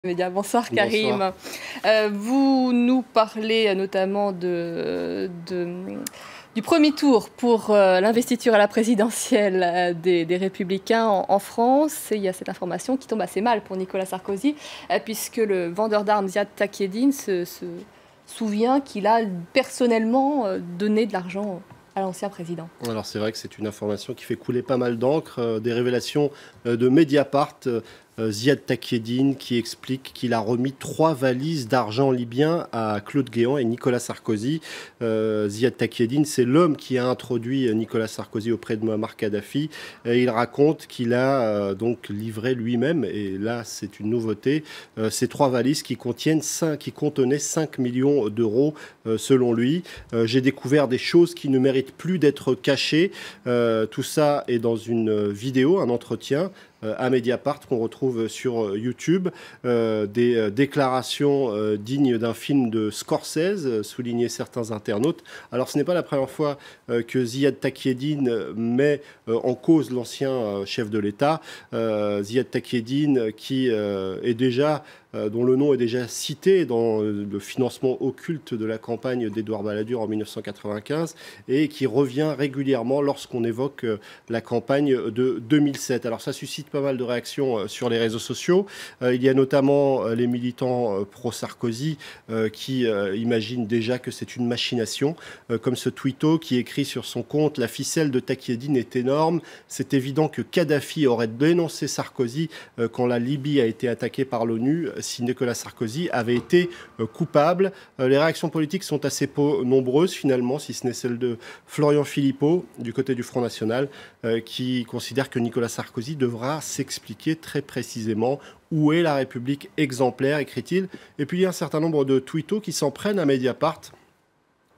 Bonsoir Karim. Bonsoir. Vous nous parlez notamment du premier tour pour l'investiture à la présidentielle des Républicains en France. Et il y a cette information qui tombe assez mal pour Nicolas Sarkozy, puisque le vendeur d'armes Ziad Takieddine se souvient qu'il a personnellement donné de l'argent à l'ancien président. Alors c'est vrai que c'est une information qui fait couler pas mal d'encre, des révélations de Mediapart, Ziad Takieddine qui explique qu'il a remis 3 valises d'argent libyen à Claude Guéant et Nicolas Sarkozy. Ziad Takieddine, c'est l'homme qui a introduit Nicolas Sarkozy auprès de Muammar Kadhafi. Il raconte qu'il a donc livré lui-même, et là c'est une nouveauté, ces 3 valises qui contenaient 5 millions d'euros selon lui. J'ai découvert des choses qui ne méritent plus d'être cachées. Tout ça est dans une vidéo, un entretien à Mediapart qu'on retrouve sur YouTube, des déclarations dignes d'un film de Scorsese, soulignaient certains internautes. Alors ce n'est pas la première fois que Ziad Takieddine met en cause l'ancien chef de l'État. Ziad Takieddine qui est déjà dont le nom est déjà cité dans le financement occulte de la campagne d'Édouard Balladur en 1995 et qui revient régulièrement lorsqu'on évoque la campagne de 2007. Alors ça suscite pas mal de réactions sur les réseaux sociaux. Il y a notamment les militants pro-Sarkozy qui imaginent déjà que c'est une machination, comme ce tweeto qui écrit sur son compte « La ficelle de Takieddine est énorme. C'est évident que Kadhafi aurait dénoncé Sarkozy quand la Libye a été attaquée par l'ONU. Si Nicolas Sarkozy avait été coupable ». Les réactions politiques sont assez peu nombreuses finalement, si ce n'est celle de Florian Philippot du côté du Front National, qui considère que Nicolas Sarkozy devra s'expliquer très précisément. Où est la République exemplaire, écrit-il. Et puis il y a un certain nombre de tweetos qui s'en prennent à Mediapart,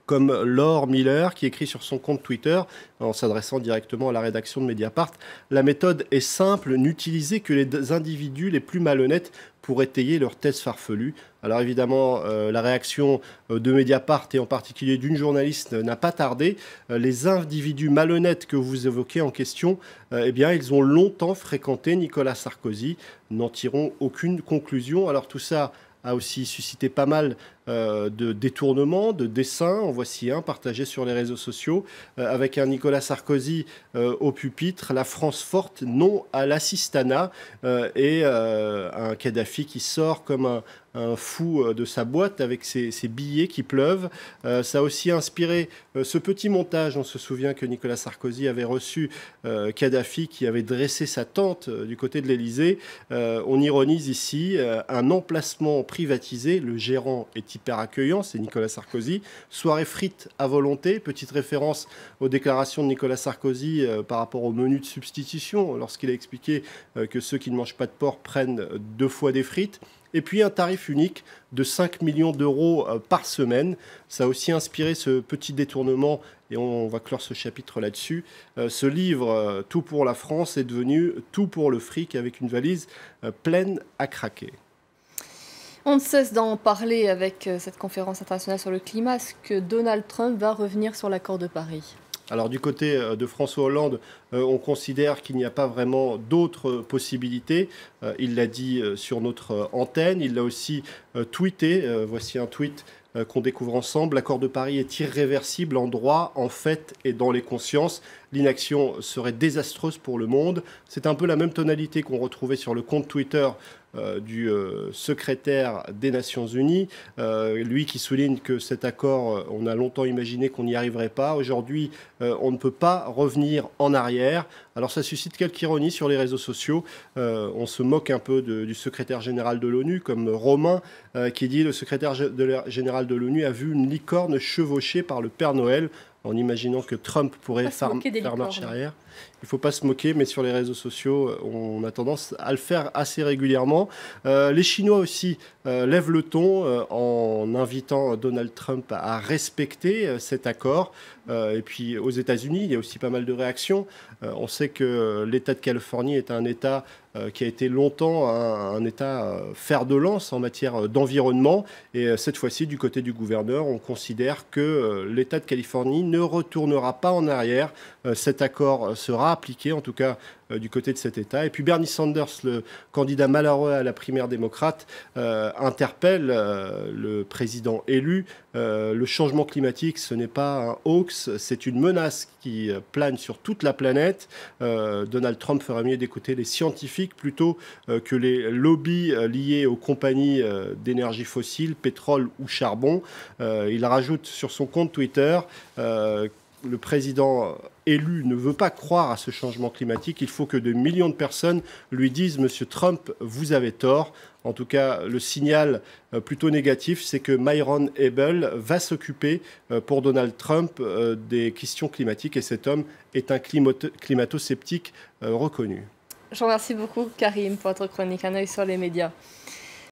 comme Laure Miller, qui écrit sur son compte Twitter, en s'adressant directement à la rédaction de Mediapart, « La méthode est simple, n'utilisez que les individus les plus malhonnêtes pour étayer leurs thèses farfelues ». Alors évidemment, la réaction de Mediapart, et en particulier d'une journaliste, n'a pas tardé. Les individus malhonnêtes que vous évoquez en question, eh bien, ils ont longtemps fréquenté Nicolas Sarkozy, n'en tirons aucune conclusion. Alors tout ça a aussi suscité pas mal de détournements, de dessins. En voici un partagé sur les réseaux sociaux avec un Nicolas Sarkozy au pupitre, « La France forte, non à l'assistanat » et un Kadhafi qui sort comme un fou de sa boîte avec ses billets qui pleuvent. Ça a aussi inspiré ce petit montage. On se souvient que Nicolas Sarkozy avait reçu Kadhafi qui avait dressé sa tente du côté de l'Élysée. On ironise ici un emplacement privatisé. Le gérant est hyper accueillant, c'est Nicolas Sarkozy. Soirée frites à volonté, petite référence aux déclarations de Nicolas Sarkozy par rapport au menu de substitution, lorsqu'il a expliqué que ceux qui ne mangent pas de porc prennent 2 fois des frites. Et puis un tarif unique de 5 millions d'euros par semaine. Ça a aussi inspiré ce petit détournement, et on va clore ce chapitre là-dessus. Ce livre, Tout pour la France, est devenu Tout pour le fric, avec une valise pleine à craquer. On ne cesse d'en parler avec cette conférence internationale sur le climat. Est-ce que Donald Trump va revenir sur l'accord de Paris ? Alors du côté de François Hollande, on considère qu'il n'y a pas vraiment d'autres possibilités. Il l'a dit sur notre antenne, il l'a aussi tweeté. Voici un tweet qu'on découvre ensemble. L'accord de Paris est irréversible en droit, en fait et dans les consciences. L'inaction serait désastreuse pour le monde. C'est un peu la même tonalité qu'on retrouvait sur le compte Twitter du secrétaire des Nations Unies, lui qui souligne que cet accord, on a longtemps imaginé qu'on n'y arriverait pas. Aujourd'hui, on ne peut pas revenir en arrière. Alors ça suscite quelques ironies sur les réseaux sociaux. On se moque un peu du secrétaire général de l'ONU, comme Romain, qui dit « Le secrétaire général de l'ONU a vu une licorne chevauchée par le Père Noël », en imaginant que Trump pourrait faire marche arrière. Il ne faut pas se moquer, mais sur les réseaux sociaux, on a tendance à le faire assez régulièrement. Les Chinois aussi lèvent le ton en invitant Donald Trump à respecter cet accord. Et puis aux États-Unis, il y a aussi pas mal de réactions. On sait que l'État de Californie est un État qui a été longtemps un État fer de lance en matière d'environnement. Et cette fois-ci, du côté du gouverneur, on considère que l'État de Californie ne retournera pas en arrière. Cet accord sera appliqué, en tout cas du côté de cet État. Et puis Bernie Sanders, le candidat malheureux à la primaire démocrate, interpelle le président élu. Le changement climatique, ce n'est pas un hoax, c'est une menace qui plane sur toute la planète. Donald Trump ferait mieux d'écouter les scientifiques plutôt que les lobbies liés aux compagnies d'énergie fossile, pétrole ou charbon. Il rajoute sur son compte Twitter le président élu ne veut pas croire à ce changement climatique. Il faut que de millions de personnes lui disent « Monsieur Trump, vous avez tort ». En tout cas, le signal plutôt négatif, c'est que Myron Ebel va s'occuper pour Donald Trump des questions climatiques. Et cet homme est un climato-sceptique reconnu. Je vous remercie beaucoup, Karim, pour votre chronique. Un œil sur les médias.